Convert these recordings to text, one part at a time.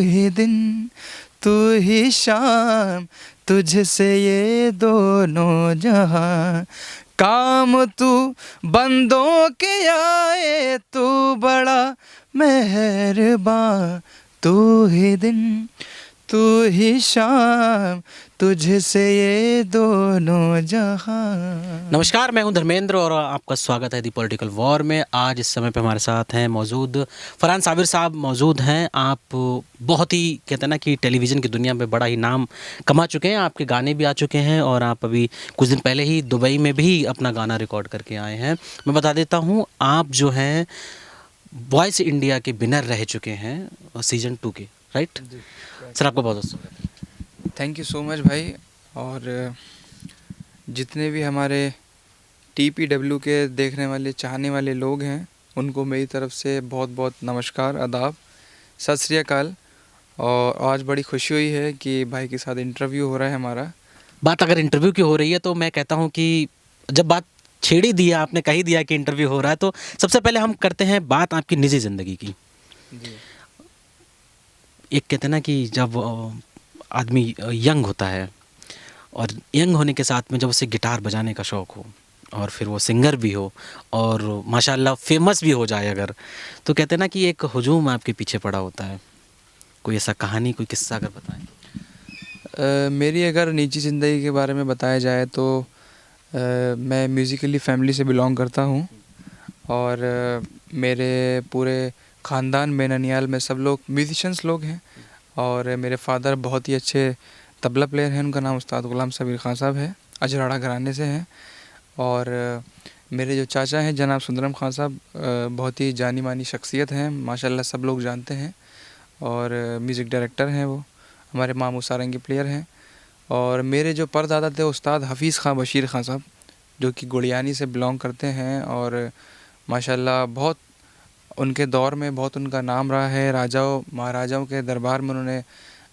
ही दिन तू ही शाम, तुझसे ये दोनों जहां, काम तू बंदों के आए, तू बड़ा मेहरबान, तू ही दिन तू ही शाम, तुझसे ये दोनों जहां। नमस्कार, मैं हूं धर्मेंद्र और आपका स्वागत है दी पॉलिटिकल वॉर में। आज इस समय पे हमारे साथ हैं मौजूद फरहान साबिर साहब मौजूद हैं। आप बहुत ही कहते हैं ना कि टेलीविज़न की दुनिया में बड़ा ही नाम कमा चुके हैं, आपके गाने भी आ चुके हैं और आप अभी कुछ दिन पहले ही दुबई में भी अपना गाना रिकॉर्ड करके आए हैं। मैं बता देता हूँ, आप जो हैं वॉइस इंडिया के विनर रह चुके हैं सीज़न 2 के, राइट? सर आपका बहुत बहुत स्वागत है। थैंक यू सो मच भाई। और जितने भी हमारे TPW के देखने वाले चाहने वाले लोग हैं, उनको मेरी तरफ से बहुत बहुत नमस्कार, आदाब, सत श्री अकाल। और आज बड़ी खुशी हुई है कि भाई के साथ इंटरव्यू हो रहा है हमारा। बात अगर इंटरव्यू की हो रही है तो मैं कहता हूँ कि जब बात छेड़ी दिया, आपने कही दिया कि इंटरव्यू हो रहा है, तो सबसे पहले हम करते हैं बात आपकी निजी ज़िंदगी की। जी। एक कहते हैं ना कि जब आदमी यंग होता है और यंग होने के साथ में जब उसे गिटार बजाने का शौक़ हो और फिर वो सिंगर भी हो और माशाल्लाह फेमस भी हो जाए अगर, तो कहते हैं ना कि एक हुजूम आपके पीछे पड़ा होता है। कोई ऐसा कहानी, कोई किस्सा अगर बताएं। मेरी अगर निजी ज़िंदगी के बारे में बताया जाए तो मैं म्यूज़िकली फैमिली से बिलोंग करता हूँ और मेरे पूरे ख़ानदान में, ननियाल में सब लोग म्यूजिशंस लोग हैं। और मेरे फादर बहुत ही अच्छे तबला प्लेयर हैं, उनका नाम उस्ताद ग़ुलाम सबीर खान साहब है, अजराड़ा घराने से हैं। और मेरे जो चाचा हैं जनाब सुंदरम खान साहब, बहुत ही जानी मानी शख्सियत हैं, माशाल्लाह सब लोग जानते हैं। और म्यूज़िक डायरेक्टर हैं वो, हमारे मामू सारंगी प्लेयर हैं। और मेरे जो परदादा थे उस्ताद हफ़ीज़ खां बशीर खान साहब, जो कि गुड़ियानी से बिलोंग करते हैं। और माशाल्लाह बहुत उनके दौर में बहुत उनका नाम रहा है, राजाओं महाराजाओं के दरबार में उन्होंने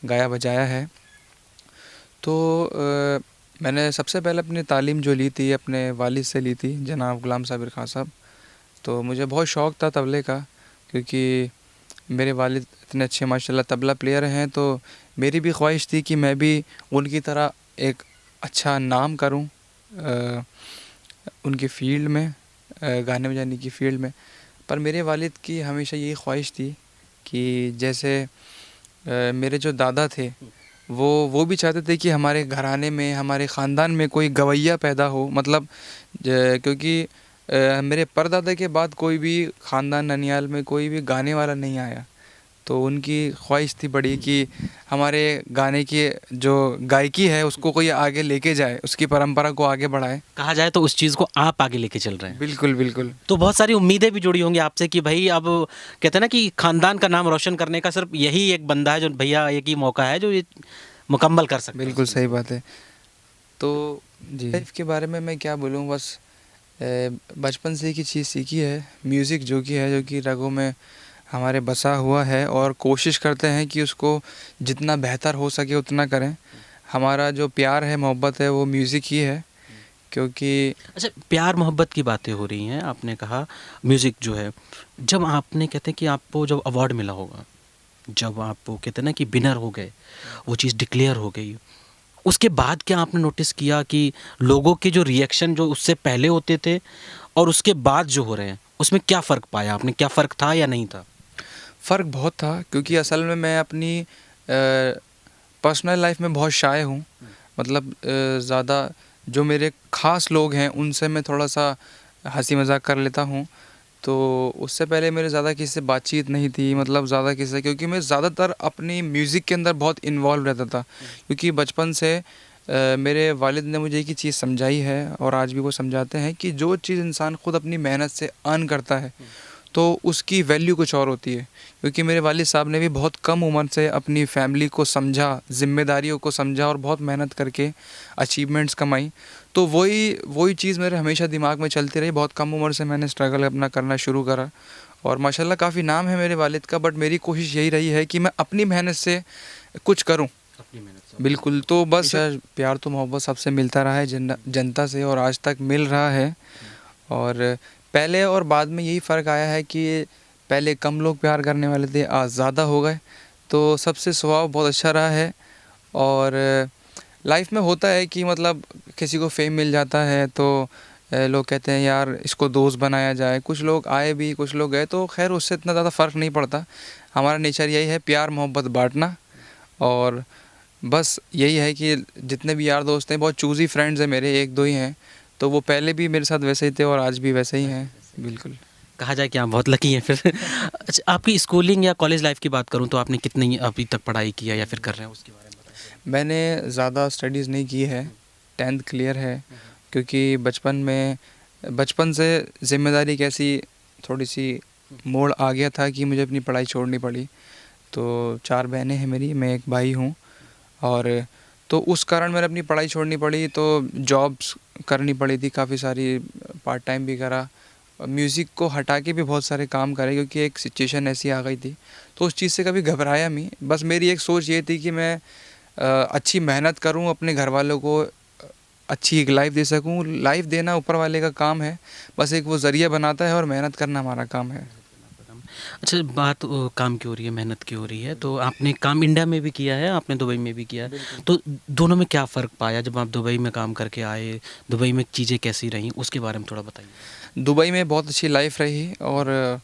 गाया बजाया है। तो मैंने सबसे पहले अपनी तालीम जो ली थी अपने वालिद से ली थी, जनाब ग़ुलाम साबिर खान साहब। तो मुझे बहुत शौक़ था तबले का, क्योंकि मेरे वालिद इतने अच्छे माशाल्लाह तबला प्लेयर हैं। तो मेरी भी ख्वाहिश थी कि मैं भी उनकी तरह एक अच्छा नाम करूं उनकी फ़ील्ड में, गाने बजाने की फ़ील्ड में। पर मेरे वालिद की हमेशा यही ख्वाहिश थी कि जैसे मेरे जो दादा थे वो भी चाहते थे कि हमारे घराने में, हमारे ख़ानदान में कोई गवैया पैदा हो। मतलब क्योंकि मेरे परदादा के बाद कोई भी ख़ानदान ननियाल में कोई भी गाने वाला नहीं आया। तो उनकी ख्वाहिश थी बड़ी कि हमारे गाने की जो गायकी है उसको कोई आगे लेके जाए, उसकी परंपरा को आगे बढ़ाए। कहा जाए तो उस चीज़ को आप आगे लेके चल रहे हैं। बिल्कुल बिल्कुल। तो बहुत सारी उम्मीदें भी जुड़ी होंगी आपसे कि भाई अब कहते हैं ना कि ख़ानदान का नाम रोशन करने का सिर्फ यही एक बंदा है, जो भैया एक ही मौका है जो ये मुकम्मल कर सकता है। बिल्कुल सही बात है। तो जी, लाइफ के बारे में मैं क्या बोलूँ, बस बचपन से एक ही चीज़ सीखी है, म्यूज़िक जो कि रगों में हमारे बसा हुआ है। और कोशिश करते हैं कि उसको जितना बेहतर हो सके उतना करें। हमारा जो प्यार है, मोहब्बत है, वो म्यूज़िक ही है। क्योंकि अच्छा, प्यार मोहब्बत की बातें हो रही हैं, आपने कहा म्यूज़िक जो है, जब आपने कहते हैं कि आपको जब अवार्ड मिला होगा, जब आप कहते हैं ना कि विनर हो गए, वो चीज़ डिक्लेयर हो गई, उसके बाद क्या आपने नोटिस किया कि लोगों के जो रिएक्शन जो उससे पहले होते थे और उसके बाद जो हो रहे हैं, उसमें क्या फ़र्क पाया आपने? क्या फ़र्क था या नहीं था? फ़र्क बहुत था, क्योंकि असल में मैं अपनी पर्सनल लाइफ में बहुत शाय हूँ। मतलब ज़्यादा जो मेरे ख़ास लोग हैं उनसे मैं थोड़ा सा हंसी मजाक कर लेता हूँ। तो उससे पहले मेरे ज़्यादा किसी से बातचीत नहीं थी, मतलब ज़्यादा किसी से, क्योंकि मैं ज़्यादातर अपनी म्यूज़िक के अंदर बहुत इन्वॉल्व रहता था। क्योंकि बचपन से मेरे वालिद ने मुझे एक ही चीज़ समझाई है और आज भी वो समझाते हैं कि जो चीज़ इंसान खुद अपनी मेहनत से अर्न करता है तो उसकी वैल्यू कुछ और होती है। क्योंकि मेरे वालिद साहब ने भी बहुत कम उम्र से अपनी फैमिली को समझा, ज़िम्मेदारियों को समझा और बहुत मेहनत करके अचीवमेंट्स कमाई। तो वही चीज़ मेरे हमेशा दिमाग में चलती रही। बहुत कम उम्र से मैंने स्ट्रगल अपना करना शुरू करा और माशाल्लाह काफ़ी नाम है मेरे वालिद का। बट मेरी कोशिश यही रही है कि मैं अपनी मेहनत से कुछ करूँ। अपनी मेहनत से। बिल्कुल। तो बस प्यार तो मोहब्बत सबसे मिलता रहा है, जनता से, और आज तक मिल रहा है। और पहले और बाद में यही फ़र्क आया है कि पहले कम लोग प्यार करने वाले थे, आज ज़्यादा हो गए। तो सबसे स्वभाव बहुत अच्छा रहा है। और लाइफ में होता है कि मतलब किसी को फेम मिल जाता है तो लोग कहते हैं यार इसको दोस्त बनाया जाए। कुछ लोग आए भी, कुछ लोग गए, तो खैर उससे इतना ज़्यादा फ़र्क नहीं पड़ता। हमारा नेचर यही है, प्यार मोहब्बत बांटना। और बस यही है कि जितने भी यार दोस्त हैं, बहुत चूज़ी फ्रेंड्स हैं मेरे, एक दो ही हैं। तो वो पहले भी मेरे साथ वैसे ही थे और आज भी वैसे ही हैं। बिल्कुल। कहा जाए कि आप बहुत लकी हैं फिर। अच्छा, आपकी स्कूलिंग या कॉलेज लाइफ की बात करूँ तो आपने कितनी अभी तक पढ़ाई की है या फिर कर रहे हैं, उसके बारे में बताइए। मैंने ज़्यादा स्टडीज़ नहीं की है, 10th क्लियर है। क्योंकि बचपन से ज़िम्मेदारी की ऐसी थोड़ी सी मोड़ आ गया था कि मुझे अपनी पढ़ाई छोड़नी पड़ी। तो 4 बहनें हैं मेरी, मैं एक भाई हूँ। और तो उस कारण मैंने अपनी पढ़ाई छोड़नी पड़ी, तो जॉब्स करनी पड़ी थी काफ़ी सारी, पार्ट टाइम भी करा। म्यूज़िक को हटा के भी बहुत सारे काम करे क्योंकि एक सिचुएशन ऐसी आ गई थी। तो उस चीज़ से कभी घबराया नहीं। बस मेरी एक सोच ये थी कि मैं अच्छी मेहनत करूं, अपने घर वालों को अच्छी एक लाइफ दे सकूं। लाइफ देना ऊपर वाले का काम है, बस एक वो ज़रिया बनाता है और मेहनत करना हमारा काम है। अच्छा, बात काम की हो रही है, मेहनत की हो रही है, तो आपने काम इंडिया में भी किया है, आपने दुबई में भी किया है, तो दोनों में क्या फ़र्क पाया जब आप दुबई में काम करके आए? दुबई में चीज़ें कैसी रहीं, उसके बारे में थोड़ा बताइए। दुबई में बहुत अच्छी लाइफ रही। और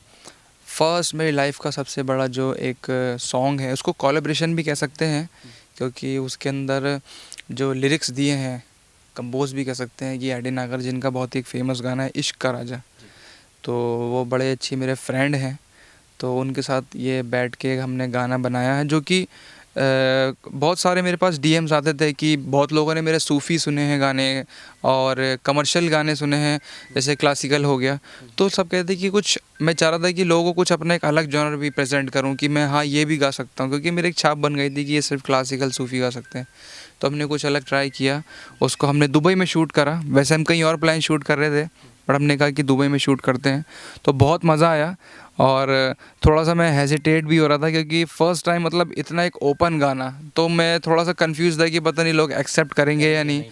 फर्स्ट मेरी लाइफ का सबसे बड़ा जो एक सॉन्ग है, उसको कोलैबोरेशन भी कह सकते हैं, क्योंकि उसके अंदर जो लिरिक्स दिए हैं, कंपोज भी कह सकते हैं, कि एडी नागर जिनका बहुत ही एक फेमस गाना है इश्क का राजा। तो वो बड़े अच्छे मेरे फ्रेंड हैं, तो उनके साथ ये बैठ के हमने गाना बनाया है। जो कि बहुत सारे मेरे पास डीएम्स आते थे कि बहुत लोगों ने मेरे सूफ़ी सुने हैं गाने और कमर्शियल गाने सुने हैं, जैसे क्लासिकल हो गया। तो सब कहते हैं कि कुछ मैं चाह रहा था कि लोगों को कुछ अपना एक अलग जॉनर भी प्रेजेंट करूं, कि मैं हाँ ये भी गा सकता हूं, क्योंकि मेरी एक छाप बन गई थी कि ये सिर्फ क्लासिकल सूफ़ी गा सकते हैं। तो हमने कुछ अलग ट्राई किया, उसको हमने दुबई में शूट करा। वैसे हम कहीं और प्लान शूट कर रहे थे, पर हमने कहा कि दुबई में शूट करते हैं। तो बहुत मज़ा आया। और थोड़ा सा मैं हेजिटेट भी हो रहा था क्योंकि फ़र्स्ट टाइम मतलब इतना एक ओपन गाना, तो मैं थोड़ा सा कंफ्यूज था कि पता नहीं लोग एक्सेप्ट करेंगे या नहीं।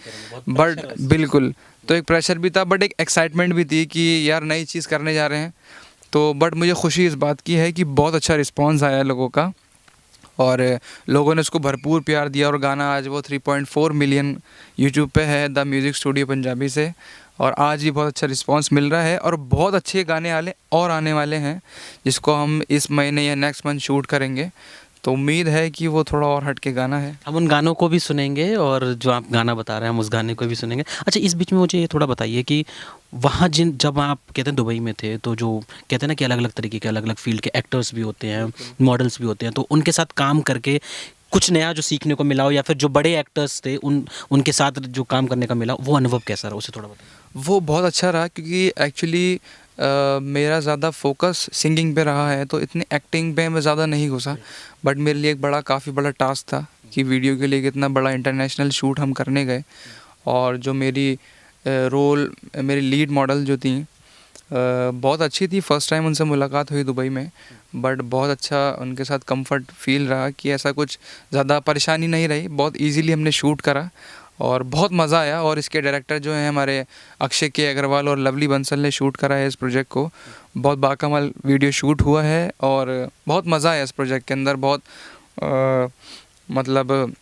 बट बिल्कुल, तो एक प्रेशर भी था, बट एक एक्साइटमेंट भी थी कि यार नई चीज़ करने जा रहे हैं। तो बट मुझे खुशी इस बात की है कि बहुत अच्छा रिस्पांस आया है लोगों का, और लोगों ने उसको भरपूर प्यार दिया। और गाना आज वो 3.4 मिलियन यूट्यूब पे है, द म्यूज़िक स्टूडियो पंजाबी से। और आज भी बहुत अच्छा रिस्पांस मिल रहा है, और बहुत अच्छे गाने आने वाले हैं, जिसको हम इस महीने या नेक्स्ट मंथ शूट करेंगे। तो उम्मीद है कि वो थोड़ा और हट के गाना है। हम उन गानों को भी सुनेंगे और जो आप गाना बता रहे हैं हम उस गाने को भी सुनेंगे। अच्छा, इस बीच में मुझे ये थोड़ा बताइए कि वहाँ जब आप कहते हैं दुबई में थे, तो जो कहते हैं ना कि अलग अलग तरीके के अलग अलग फील्ड के एक्टर्स भी होते हैं, मॉडल्स भी होते हैं, तो उनके साथ काम करके कुछ नया जो सीखने को मिला हो, या फिर जो बड़े एक्टर्स थे उनके साथ जो काम करने का मिला, वो अनुभव कैसा रहा, उसे थोड़ा बताइए। वो बहुत अच्छा रहा, क्योंकि एक्चुअली मेरा ज़्यादा फोकस सिंगिंग पे रहा है, तो इतनी एक्टिंग पे मैं ज़्यादा नहीं घुसा। बट मेरे लिए एक काफ़ी बड़ा टास्क था कि वीडियो के लिए कितना बड़ा इंटरनेशनल शूट हम करने गए। और जो मेरी लीड मॉडल जो थी, बहुत अच्छी थी। फ़र्स्ट टाइम उनसे मुलाकात हुई दुबई में, बट बहुत अच्छा उनके साथ कंफर्ट फील रहा कि ऐसा कुछ ज़्यादा परेशानी नहीं रही, बहुत इजीली हमने शूट करा और बहुत मज़ा आया। और इसके डायरेक्टर जो हैं हमारे अक्षय के अग्रवाल और लवली बंसल ने शूट करा है इस प्रोजेक्ट को। बहुत बाकमाल वीडियो शूट हुआ है और बहुत मज़ा आया इस प्रोजेक्ट के अंदर। बहुत मतलब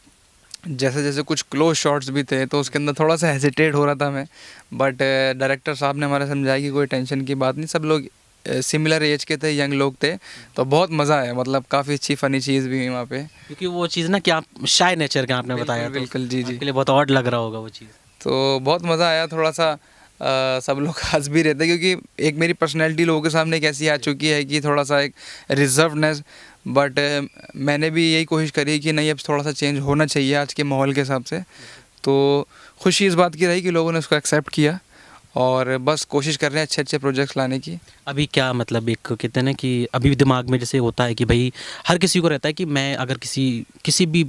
जैसे जैसे कुछ क्लोज शॉट्स भी थे, तो उसके अंदर थोड़ा सा हेजिटेट हो रहा था मैं, बट डायरेक्टर साहब ने हमारे समझाया कि कोई टेंशन की बात नहीं, सब लोग सिमिलर एज के थे, यंग लोग थे। तो बहुत मज़ा आया, मतलब काफ़ी अच्छी फ़नी चीज़ भी हुई वहाँ पे। क्योंकि वो चीज़ ना कि आप शाय नेचर के आपने बताया, तो बिल्कुल, जी जी। आपके लिए बहुत ऑड लग रहा होगा वो चीज़। तो बहुत मज़ा आया। थोड़ा सा सब लोग हंस भी रहते हैं, क्योंकि एक मेरी पर्सनैलिटी लोगों के सामने कैसी आ चुकी है कि थोड़ा सा एक रिजर्वनेस। बट मैंने भी यही कोशिश करी कि नहीं, अब थोड़ा सा चेंज होना चाहिए आज के माहौल के हिसाब से। तो खुशी इस बात की रही कि लोगों ने उसको एक्सेप्ट किया, और बस कोशिश कर रहे हैं अच्छे अच्छे प्रोजेक्ट्स लाने की। अभी क्या मतलब, एक कहते हैं ना कि अभी दिमाग में जैसे होता है कि भाई हर किसी को रहता है कि मैं अगर किसी भी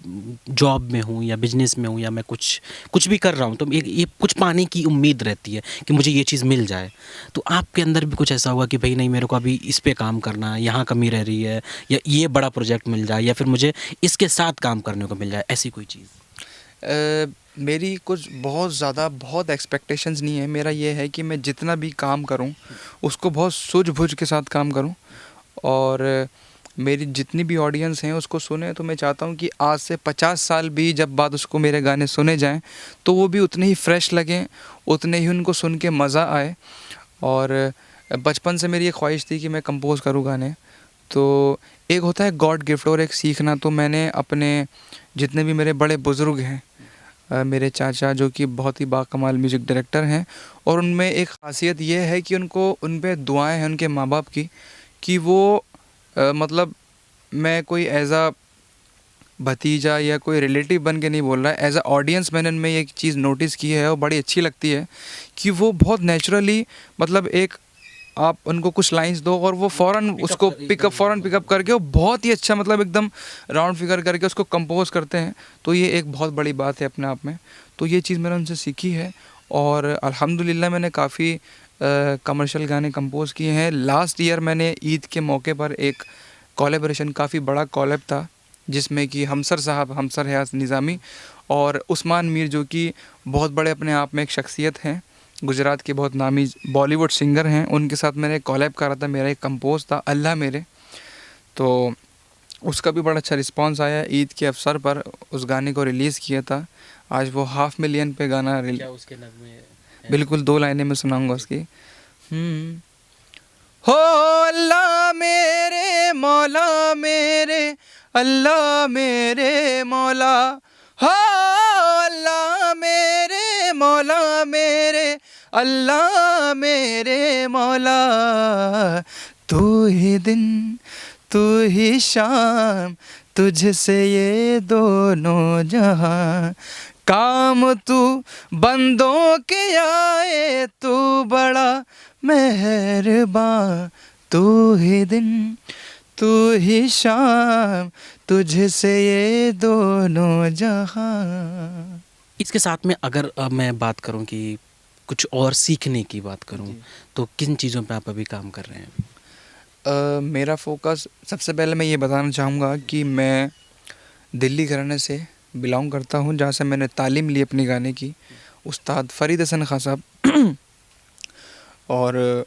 जॉब में हूँ या बिजनेस में हूँ या मैं कुछ भी कर रहा हूँ, तो ये कुछ पाने की उम्मीद रहती है कि मुझे ये चीज़ मिल जाए। तो आपके अंदर भी कुछ ऐसा हुआ कि भाई नहीं, मेरे को अभी इस पे काम करना है, यहाँ कमी रह रही है, या ये बड़ा प्रोजेक्ट मिल जाए, या फिर मुझे इसके साथ काम करने को मिल जाए, ऐसी कोई चीज़? मेरी कुछ बहुत एक्सपेक्टेशंस नहीं है। मेरा ये है कि मैं जितना भी काम करूं उसको बहुत सूझबूझ के साथ काम करूं। और मेरी जितनी भी ऑडियंस हैं उसको सुने, तो मैं चाहता हूँ कि आज से 50 साल भी जब बाद उसको मेरे गाने सुने जाएं तो वो भी उतने ही फ्रेश लगें, उतने ही उनको सुन के मज़ा आए। और बचपन से मेरी ये ख्वाहिश थी कि मैं कंपोज़ करूँ गाने। तो एक होता है गॉड गिफ्ट और एक सीखना। तो मैंने अपने जितने भी मेरे बड़े बुज़ुर्ग हैं, मेरे चाचा जो कि बहुत ही बाकमाल म्यूज़िक डायरेक्टर हैं, और उनमें एक ख़ासियत ये है कि उनको उन पे दुआएँ हैं उनके माँ बाप की कि वो मतलब मैं कोई एज़ अ भतीजा या कोई रिलेटिव बन के नहीं बोल रहा है, एज़ अ ऑडियंस मैंने उनमें एक चीज़ नोटिस की है और बड़ी अच्छी लगती है कि वो बहुत नेचुरली, मतलब एक आप उनको कुछ लाइंस दो और वो फ़ौरन उसको पिकअप करके वो बहुत ही अच्छा, मतलब एकदम राउंड फिगर करके उसको कंपोज करते हैं। तो ये एक बहुत बड़ी बात है अपने आप में। तो ये चीज़ मैंने उनसे सीखी है और अल्हम्दुलिल्लाह मैंने काफ़ी कमर्शियल गाने कंपोज़ किए हैं। लास्ट ईयर मैंने ईद के मौके पर एक कोलैबोरेशन, काफ़ी बड़ा कोलैब था, जिसमें कि हमसर साहब, हमसर हयाज निज़ामी और उस्मान मीर जो कि बहुत बड़े अपने आप में एक शख्सियत हैं, गुजरात के बहुत नामी बॉलीवुड सिंगर हैं, उनके साथ मैंने कोलैब करा था। मेरा एक कंपोज था अल्लाह मेरे, तो उसका भी बड़ा अच्छा रिस्पांस आया। ईद के अवसर पर उस गाने को रिलीज़ किया था। आज वो 500,000 पे गाना क्या उसके नगमे हैं? बिल्कुल 2 लाइनें मैं सुनाऊंगा उसकी। हो अल्लाह मेरे मौला मेरे, अल्लाह मेरे मौला, हो अल्लाह मेरे मौला मेरे, अल्लाह मेरे मौला, तू ही दिन तू ही शाम, तुझसे ये दोनों जहां, काम तू बंदों के आए, तू बड़ा मेहरबान, तू ही दिन तू ही शाम, तुझसे ये दोनों जहां। इसके साथ में अगर मैं बात करूं कि कुछ और सीखने की बात करूं, तो किन चीज़ों पे आप अभी काम कर रहे हैं? मेरा फोकस, सबसे पहले मैं ये बताना चाहूँगा कि मैं दिल्ली घराने से बिलोंग करता हूँ, जहाँ से मैंने तालीम ली अपनी गाने की, उस्ताद फ़रीद हसन खां साहब। और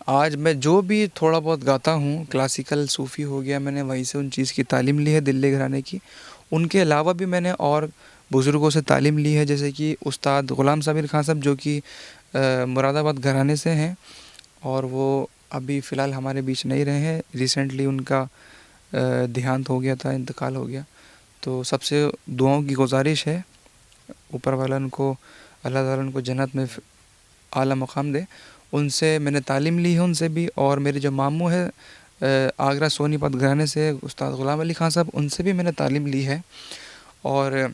आज मैं जो भी थोड़ा बहुत गाता हूँ, क्लासिकल सूफ़ी हो गया, मैंने वहीं से उन चीज़ की तालीम ली है दिल्ली घराने की। उनके अलावा भी मैंने और बुज़ुर्गों से तालीम ली है, जैसे कि उस्ताद ग़ुलाम साबिर खां साहब जो कि मुरादाबाद घराने से हैं और वो अभी फ़िलहाल हमारे बीच नहीं रहे हैं। रिसेंटली उनका देहांत हो गया था, इंतकाल हो गया। तो सबसे दुआओं की गुजारिश है, ऊपर वाला उनको, अल्लाह ताला उनको जन्नत में आला मकाम दे। उनसे मैंने तालीम ली है उनसे भी। और मेरे जो मामू है आगरा सोनीपत घराने से, उस्ताद ग़ुलाम अली खां साहब, उनसे भी मैंने तालीम ली है। और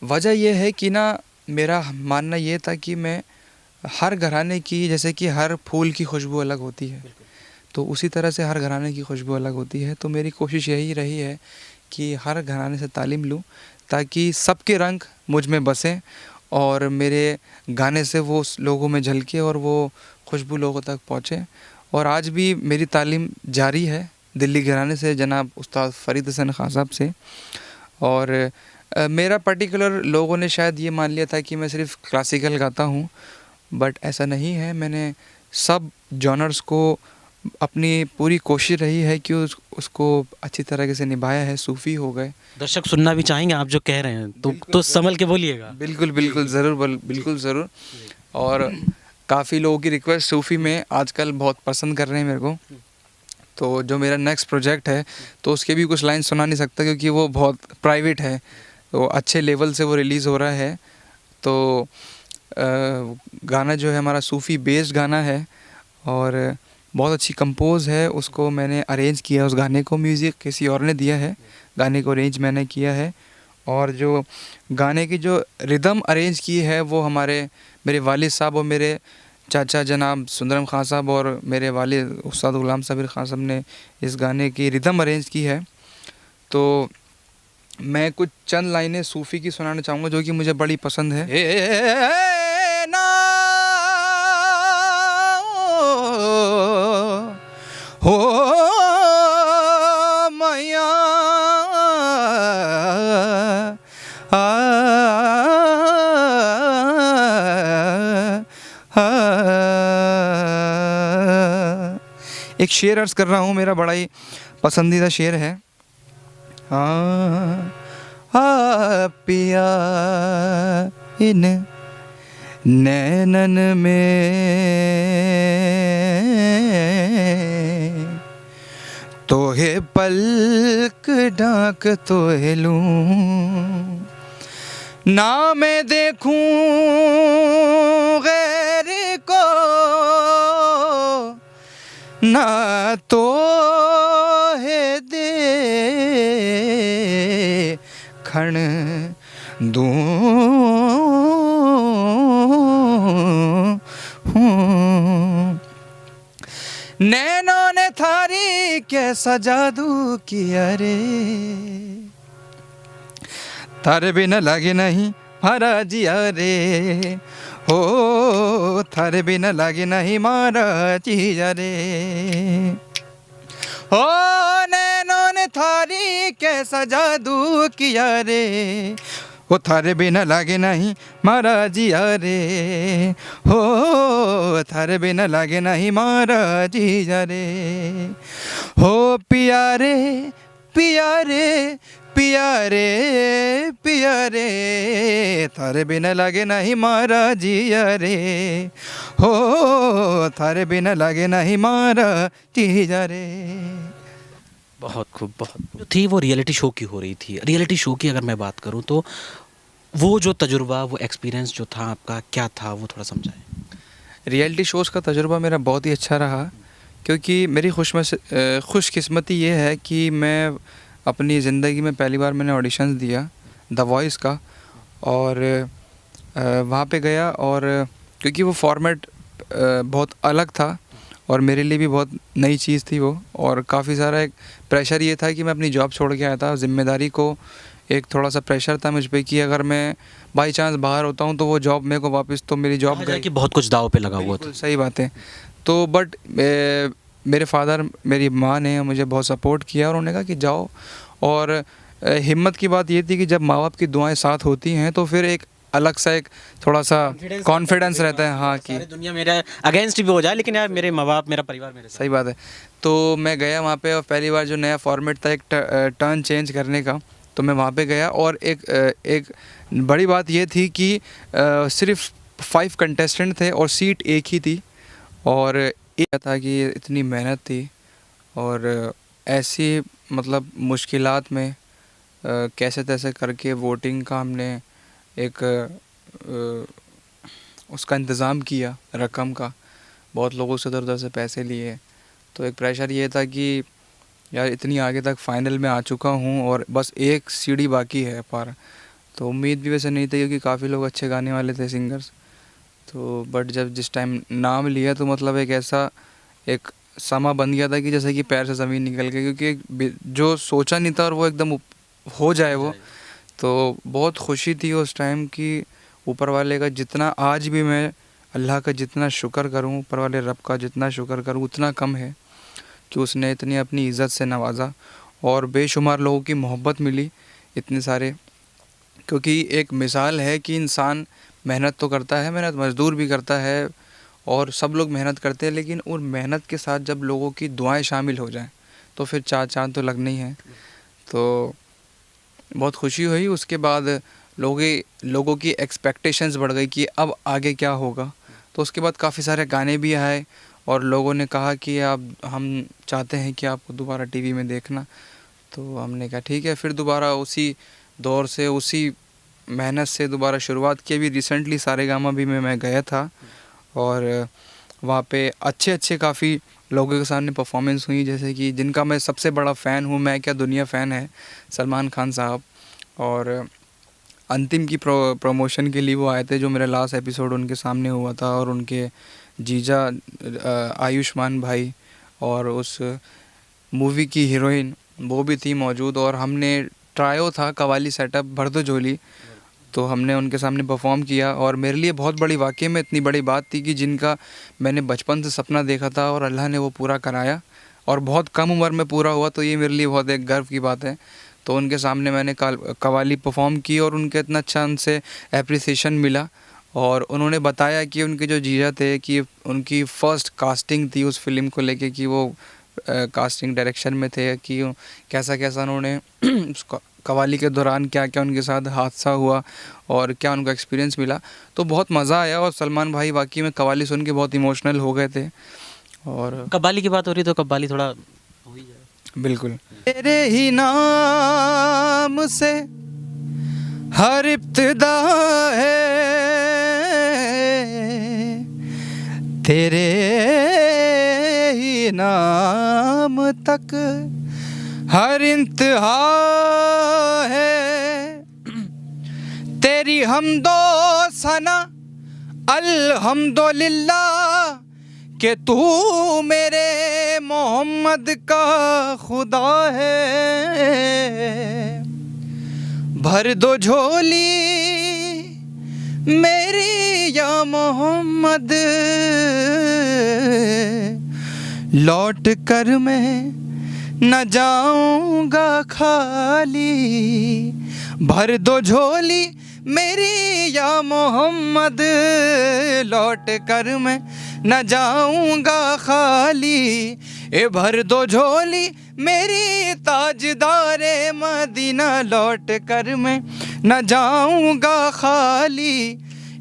वजह यह है कि ना, मेरा मानना ये था कि मैं हर घराने की, जैसे कि हर फूल की खुशबू अलग होती है, तो उसी तरह से हर घराने की खुशबू अलग होती है। तो मेरी कोशिश यही रही है कि हर घराने से तालीम लूँ ताकि सबके रंग मुझ में बसें और मेरे गाने से वो लोगों में झलके और वो खुशबू लोगों तक पहुँचे। और आज भी मेरी तालीम जारी है दिल्ली घराने से, जनाब उस्ताद फ़रीद हसन खां साहब से। और मेरा पर्टिकुलर, लोगों ने शायद ये मान लिया था कि मैं सिर्फ़ क्लासिकल गाता हूँ, बट ऐसा नहीं है। मैंने सब जॉनर्स को, अपनी पूरी कोशिश रही है कि उसको अच्छी तरीके से निभाया है। सूफ़ी हो गए, दर्शक सुनना भी चाहेंगे आप जो कह रहे हैं, तो संभल के बोलिएगा। बिल्कुल बिल्कुल ज़रूर, बिल्कुल ज़रूर। और काफ़ी लोगों की रिक्वेस्ट सूफ़ी में आजकल बहुत पसंद कर रहे हैं मेरे को। तो जो मेरा नेक्स्ट प्रोजेक्ट है, तो उसके भी कुछ लाइन सुना नहीं सकता क्योंकि वो बहुत प्राइवेट है, तो अच्छे लेवल से वो रिलीज़ हो रहा है। तो गाना जो है हमारा सूफ़ी बेस्ड गाना है और बहुत अच्छी कंपोज़ है। उसको मैंने अरेंज किया, उस गाने को म्यूज़िक किसी और ने दिया है, गाने को अरेंज मैंने किया है। और जो गाने की जो रिदम अरेंज की है वो मेरे वालिद साहब और मेरे चाचा जनाब सुंदरम खां साहब और मेरे वालिद उस्ताद ग़ुलाम साबिर खां साहब ने इस गाने की रिदम अरेंज की है। तो मैं कुछ चंद लाइनें सूफ़ी की सुनाना चाहूँगा जो कि मुझे बड़ी पसंद है। ए ना हो मैया एक शेर अर्ज़ कर रहा हूँ, मेरा बड़ा ही पसंदीदा शेर है। हाँ पिया इन नैनन में तोहे पलक ढाक तोहे लूं, ना मैं देखूं गैर को, ना तो है देखण दूं। नैनों ने थारी कैसा जादू किया रे, थारे बिना लगे नहीं मारा जिया रे, हो थारे बिना लगे नहीं मारा जिया रे। हो नैनों ने थारी कैसा जादू किया रे, वो थारे बिना लागे नहीं मारा जिया रे, हो थारे बिना लागे नहीं मारा जिया रे। हो पिया रे पिया रे पिया रे पिया रे, थारे बिना लागे नहीं मारा जिया रे, हो थारे बिना लागे नहीं मारा जिया रे। बहुत खूब, बहुत जो थी वो रियलिटी शो की हो रही थी। रियलिटी शो की अगर मैं बात करूं तो वो जो तजुर्बा, वो एक्सपीरियंस जो था आपका, क्या था वो थोड़ा समझाएं। रियलिटी शोज़ का तजुर्बा मेरा बहुत ही अच्छा रहा, क्योंकि मेरी खुशकिस्मती ये है कि मैं अपनी ज़िंदगी में पहली बार मैंने ऑडिशंस दिया द वॉइस का, और वहाँ पे गया, और क्योंकि वो फॉर्मेट बहुत अलग था और मेरे लिए भी बहुत नई चीज़ थी वो, और काफ़ी सारा एक प्रेशर ये था कि मैं अपनी जॉब छोड़ के आया था। ज़िम्मेदारी को एक थोड़ा सा प्रेशर था मुझ पे कि अगर मैं बाई चांस बाहर होता हूँ तो वो जॉब मेरे को वापस, तो मेरी जॉब गई कि बहुत कुछ दाव पे लगा हुआ था। सही बात है। तो बट मेरे फादर, मेरी माँ ने मुझे बहुत सपोर्ट किया और उन्होंने कहा कि जाओ, और हिम्मत की बात ये थी कि जब माँ बाप की दुआएं साथ होती हैं तो फिर एक अलग सा एक थोड़ा सा कॉन्फिडेंस रहता है, हाँ, कि दुनिया मेरे अगेंस्ट भी हो जाए लेकिन यार मेरे माँ बाप, मेरा परिवार मेरे साथ। सही बात है। तो मैं गया वहाँ पे, और पहली बार जो नया फॉर्मेट था एक टर्न चेंज करने का, तो मैं वहाँ पे गया, और एक बड़ी बात ये थी कि सिर्फ 5 कंटेस्टेंट थे और सीट एक ही थी, और एक था कि इतनी मेहनत थी, और ऐसी मतलब मुश्किलात में कैसे तैसे करके वोटिंग का हमने एक उसका इंतज़ाम किया, रकम का, बहुत लोगों से उधर उधर से पैसे लिए। तो एक प्रेशर ये था कि यार इतनी आगे तक फाइनल में आ चुका हूँ और बस एक सीढ़ी बाकी है पार। तो उम्मीद भी वैसे नहीं थी क्योंकि काफ़ी लोग अच्छे गाने वाले थे, सिंगर्स। तो बट जब जिस टाइम नाम लिया तो मतलब एक ऐसा एक समा बन गया था कि जैसे कि पैर से ज़मीन निकल गई, क्योंकि जो सोचा नहीं था और वो एकदम हो जाए वो। तो बहुत खुशी थी उस टाइम कि ऊपर वाले का जितना, आज भी मैं अल्लाह का जितना शुक्र करूं, ऊपर वाले रब का जितना शुक्र करूं उतना कम है कि उसने इतनी अपनी इज़्ज़त से नवाजा और बेशुमार लोगों की मोहब्बत मिली, इतने सारे। क्योंकि एक मिसाल है कि इंसान मेहनत तो करता है, मेहनत मज़दूर भी करता है और सब लोग मेहनत करते हैं, लेकिन उन मेहनत के साथ जब लोगों की दुआएं शामिल हो जाएं तो फिर चार चांद तो लगने ही हैं। तो बहुत खुशी हुई। उसके बाद लोगों की एक्सपेक्टेशंस बढ़ गई कि अब आगे क्या होगा। तो उसके बाद काफ़ी सारे गाने भी आए और लोगों ने कहा कि हम चाहते हैं कि आपको दोबारा टीवी में देखना। तो हमने कहा ठीक है, फिर दोबारा उसी दौर से, उसी मेहनत से दोबारा शुरुआत की। अभी रिसेंटली सारेगामा भी मैं गया था और वहाँ पे अच्छे काफ़ी लोगों के सामने परफॉर्मेंस हुई, जैसे कि जिनका मैं सबसे बड़ा फ़ैन हूँ, मैं क्या दुनिया फ़ैन है, सलमान खान साहब। और अंतिम की प्रमोशन के लिए वो आए थे, जो मेरा लास्ट एपिसोड उनके सामने हुआ था, और उनके जीजा आयुष्मान भाई और उस मूवी की हीरोइन वो भी थी मौजूद। और हमने ट्रायो था कवाली सेटअप भर दो झोली, तो हमने उनके सामने परफॉर्म किया। और मेरे लिए बहुत बड़ी, वाकई में इतनी बड़ी बात थी कि जिनका मैंने बचपन से सपना देखा था और अल्लाह ने वो पूरा कराया और बहुत कम उम्र में पूरा हुआ, तो ये मेरे लिए बहुत एक गर्व की बात है। तो उनके सामने मैंने कवाली परफॉर्म की और उनके इतना अच्छा उनसे एप्रिसिएशन मिला। और उन्होंने बताया कि उनके जो जीजा थे कि उनकी फ़र्स्ट कास्टिंग थी उस फिल्म को लेके कि वो कास्टिंग डायरेक्शन में थे कि कैसा कैसा उन्होंने उस कव्वाली के दौरान क्या क्या उनके साथ हादसा हुआ और क्या उनको एक्सपीरियंस मिला। तो बहुत मज़ा आया और सलमान भाई वाकई में कव्वाली सुन के बहुत इमोशनल हो गए थे। और कव्वाली की बात हो रही तो कव्वाली थोड़ा हो ही जाए। बिल्कुल। तेरे ही नाम से हर इब्तिदा है, तेरे ही नाम तक हर इंतहा है। तेरी हमदो सना अल्हम्दुलिल्लाह कि तू मेरे मोहम्मद का खुदा है। भर दो झोली मेरी या मोहम्मद, लौट कर मैं न जाऊंगा खाली। भर दो झोली मेरी या मोहम्मद, लौट कर मैं न जाऊंगा खाली। ए भर दो झोली मेरी ताजदारे मदीना, लौट कर मैं न जाऊंगा खाली।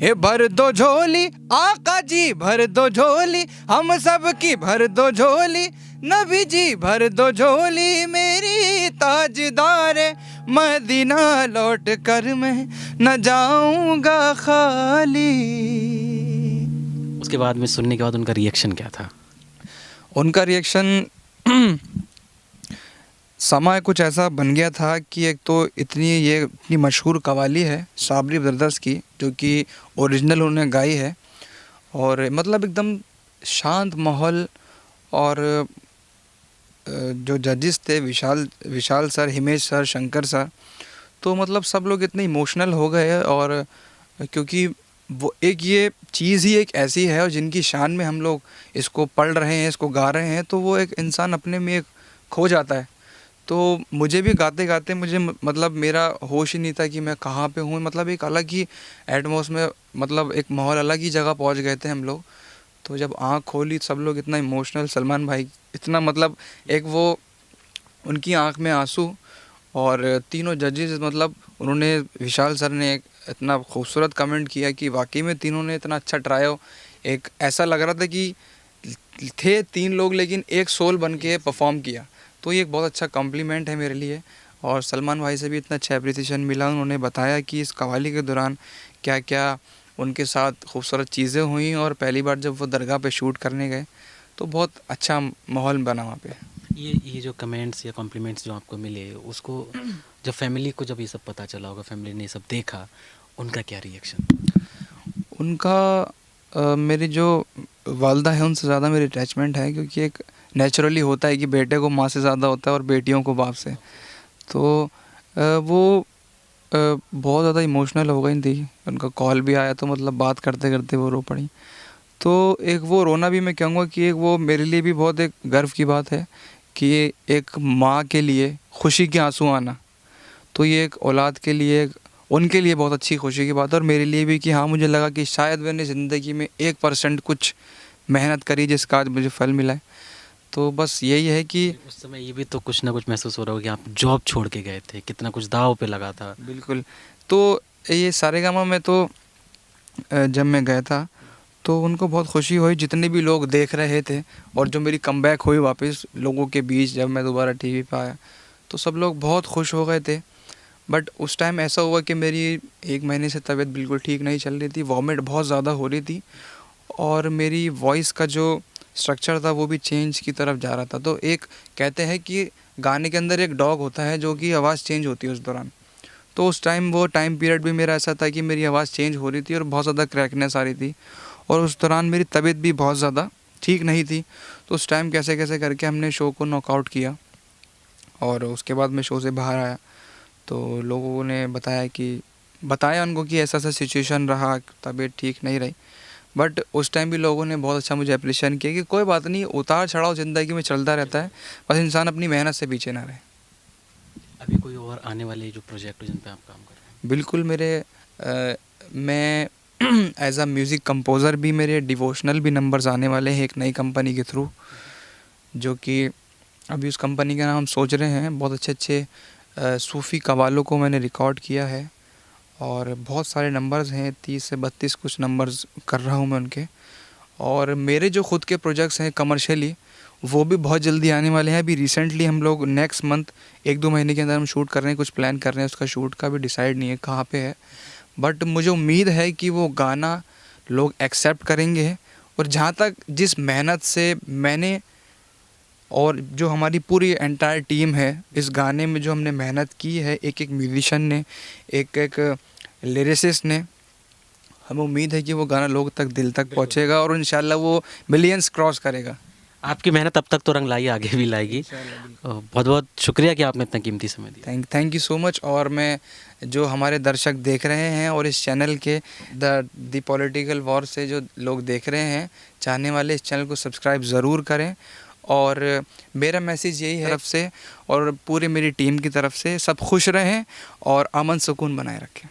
ए भर दो झोली आका जी, भर दो झोली हम सब की, भर दो झोली नबी जी, भर दो झोली मेरी ताजदारे मदीना, लौट कर मैं न जाऊंगा खाली। उसके बाद में सुनने के बाद उनका रिएक्शन क्या था? उनका रिएक्शन समय कुछ ऐसा बन गया था कि एक तो इतनी मशहूर कव्वाली है साबरी ब्रदर्स की, जो कि ओरिजिनल उन्होंने गाई है, और मतलब एकदम शांत माहौल। और जो जजेस थे Vishal sir, Himesh sir, Shankar sir, तो मतलब सब लोग इतने इमोशनल हो गए। और क्योंकि वो एक ये चीज़ ही एक ऐसी है और जिनकी शान में हम लोग इसको पढ़ रहे हैं, इसको गा रहे हैं, तो वो एक इंसान अपने में एक खो जाता है। तो मुझे भी गाते गाते मुझे मतलब मेरा होश ही नहीं था कि मैं कहाँ पे हूँ। मतलब एक अलग ही एटमॉस में, मतलब एक माहौल, अलग ही जगह पहुँच गए थे हम लोग। तो जब आँख खोली सब लोग इतना इमोशनल, सलमान भाई इतना, मतलब एक वो उनकी आँख में आंसू, और तीनों जजेस, मतलब उन्होंने, विशाल सर ने एक इतना खूबसूरत कमेंट किया कि वाकई में तीनों ने इतना अच्छा ट्राई हो। एक ऐसा लग रहा था कि थे तीन लोग लेकिन एक सोल बन के परफॉर्म किया। तो ये एक बहुत अच्छा कॉम्प्लीमेंट है मेरे लिए। और सलमान भाई से भी इतना अच्छा अप्रिसिएशन मिला। उन्होंने बताया कि इस कव्वाली के दौरान क्या क्या उनके साथ खूबसूरत चीज़ें हुई, और पहली बार जब वो दरगाह पे शूट करने गए तो बहुत अच्छा माहौल बना वहाँ पे। ये जो कमेंट्स या कॉम्प्लीमेंट्स जो आपको मिले, उसको जब फैमिली को जब ये सब पता चला होगा, फैमिली ने ये सब देखा, उनका क्या रिएक्शन? उनका मेरी जो वालदा है उनसे ज़्यादा मेरी अटैचमेंट है, क्योंकि एक नेचुरली होता है कि बेटे को माँ से ज़्यादा होता है और बेटियों को बाप से। तो वो बहुत ज़्यादा इमोशनल हो गई थी। उनका कॉल भी आया तो मतलब बात करते करते वो रो पड़ी। तो एक वो रोना भी मैं कहूँगा कि एक वो मेरे लिए भी बहुत एक गर्व की बात है कि एक माँ के लिए खुशी के आंसू आना, तो ये एक औलाद के लिए, उनके लिए बहुत अच्छी खुशी की बात है। और मेरे लिए भी कि हाँ, मुझे लगा कि शायद मैंने ज़िंदगी में 1% कुछ मेहनत करी जिसका आज मुझे फल मिला है। तो बस यही है कि उस समय ये भी तो कुछ ना कुछ महसूस हो रहा होगा कि आप जॉब छोड़ के गए थे, कितना कुछ दाव पे लगा था। बिल्कुल। तो ये सारेगामा में तो जब मैं गया था तो उनको बहुत खुशी हुई, जितने भी लोग देख रहे थे, और जो मेरी कमबैक हुई वापस लोगों के बीच जब मैं दोबारा टीवी पे आया तो सब लोग बहुत खुश हो गए थे। बट उस टाइम ऐसा हुआ कि मेरी 1 महीने से तबीयत बिल्कुल ठीक नहीं चल रही थी, वॉमिट बहुत ज़्यादा हो रही थी, और मेरी वॉइस का जो स्ट्रक्चर था वो भी चेंज की तरफ जा रहा था। तो एक कहते हैं कि गाने के अंदर एक डॉग होता है जो कि आवाज़ चेंज होती है उस दौरान। तो उस टाइम वो टाइम पीरियड भी मेरा ऐसा था कि मेरी आवाज़ चेंज हो रही थी और बहुत ज़्यादा क्रैकनेस आ रही थी, और उस दौरान मेरी तबीयत भी बहुत ज़्यादा ठीक नहीं थी। तो उस टाइम कैसे कैसे करके हमने शो को नॉकआउट किया, और उसके बाद मैं शो से बाहर आया तो लोगों ने बताया उनको कि ऐसा ऐसा सिचुएशन रहा, तबीयत ठीक नहीं रही। बट उस टाइम भी लोगों ने बहुत अच्छा मुझे अप्रिशिएट किया कि कोई बात नहीं, उतार चढ़ाव ज़िंदगी में चलता रहता है, बस इंसान अपनी मेहनत से पीछे ना रहे। अभी कोई और आने वाले जो प्रोजेक्ट जिन पे आप काम कर रहे हैं? बिल्कुल। मैं एज अ म्यूज़िक कंपोज़र भी मेरे डिवोशनल भी नंबर्स आने वाले हैं एक नई कंपनी के थ्रू, जो कि अभी उस कंपनी का नाम हम सोच रहे हैं। बहुत अच्छे अच्छे सूफ़ी कव्वालों को मैंने रिकॉर्ड किया है और बहुत सारे नंबर्स हैं, 30 से 32 कुछ नंबर्स कर रहा हूँ मैं उनके। और मेरे जो खुद के प्रोजेक्ट्स हैं कमर्शियली, वो भी बहुत जल्दी आने वाले हैं। अभी रिसेंटली हम लोग नेक्स्ट मंथ 1-2 महीने के अंदर हम शूट कर रहे हैं, कुछ प्लान कर रहे हैं। उसका शूट का भी डिसाइड नहीं है कहाँ पे है, बट मुझे उम्मीद है कि वो गाना लोग एक्सेप्ट करेंगे। और जहाँ तक जिस मेहनत से मैंने और जो हमारी पूरी एंटायर टीम है, इस गाने में जो हमने मेहनत की है, एक एक म्यूजिशियन ने, एक एक लिरिसिस्ट ने, हमें उम्मीद है कि वो गाना लोग तक, दिल तक पहुंचेगा और इंशाल्लाह वो मिलियंस क्रॉस करेगा। आपकी मेहनत अब तक तो रंग लाई, आगे भी लाएगी। बहुत बहुत शुक्रिया कि आपने इतना कीमती समय दिया। Thank you so much. और मैं जो हमारे दर्शक देख रहे हैं और इस चैनल के द पॉलिटिकल वॉर से जो लोग देख रहे हैं, चाहने वाले, इस चैनल को सब्सक्राइब ज़रूर करें। और मेरा मैसेज यही है तरफ से और पूरी मेरी टीम की तरफ से, सब खुश रहें और अमन सुकून बनाए रखें।